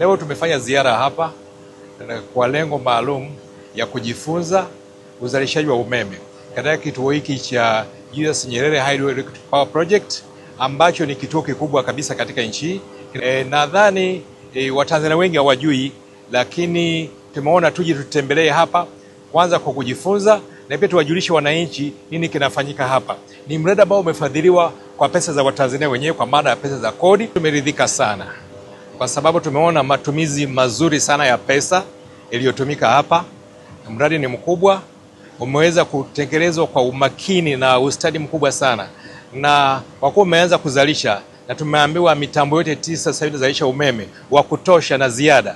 Leo tumefanya ziara hapa kwa lengo maalum ya kujifunza uzalishaji wa umeme katika kituo hiki cha Julius Nyerere Hydroelectric Power Project ambacho ni kituo kikubwa kabisa katika nchi. Nadhani Watanzania wengi hawajui, lakini tumeona tuje tutembelee hapa kwanza kwa kujifunza na pia tuwajulishe wananchi nini kinafanyika hapa. Ni mradi ambao umefadhiliwa kwa pesa za Watanzania wenyewe, kwa maana ya pesa za kodi. Tumeridhika sana kwa sababu tumeona matumizi mazuri sana ya pesa iliyotumika hapa. Mradi ni mkubwa, umeweza kutekelezwa kwa umakini na ustadi mkubwa sana, na kwa kuwa umeanza kuzalisha, na tumeambiwa mitambo yote 9 sasa inazalisha umeme wa kutosha na ziada.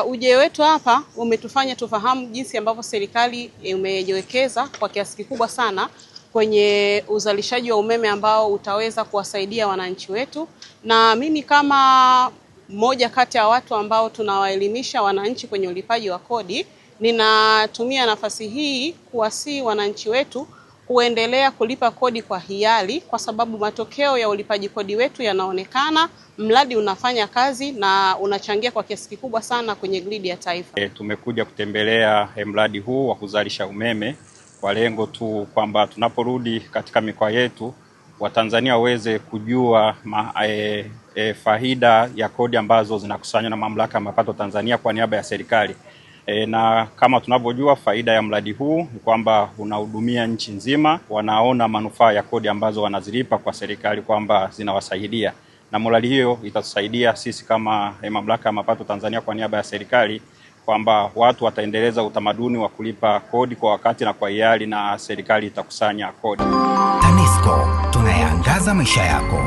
Uje wetu hapa umetufanya tufahamu jinsi ambavyo serikali imejiwekeza kwa kiasi kikubwa sana kwenye uzalishaji wa umeme ambao utaweza kuwasaidia wananchi wetu, na mimi kama mmoja kati ya watu ambao tunawaelimisha wananchi kwenye ulipaji wa kodi, ninatumia nafasi hii kuwasihi wananchi wetu kuendelea kulipa kodi kwa hiari, kwa sababu matokeo ya ulipaji kodi wetu yanaonekana. Mradi unafanya kazi na unachangia kwa kiasi kikubwa sana kwenye gridi ya taifa. Tumekuja kutembelea mradi huu wa kuzalisha umeme kwa lengo tu kwamba tunaporudi katika mikoa yetu Watanzania waweze kujua faida ya kodi ambazo zinakusanywa na Mamlaka ya Mapato Tanzania kwa niaba ya serikali. Na kama tunavyojua faida ya mradi huu ni kwamba unahudumia nchi nzima, wanaona manufaa ya kodi ambazo wanazilipa kwa serikali kwamba zinawasaidia. Na mradi hiyo itatusaidia sisi kama Mamlaka ya Mapato Tanzania kwa niaba ya serikali kwamba watu wataendeleza utamaduni wa kulipa kodi kwa wakati na kwa hiari, na serikali itakusanya kodi. TANESCO, tunayaangaza maisha yako.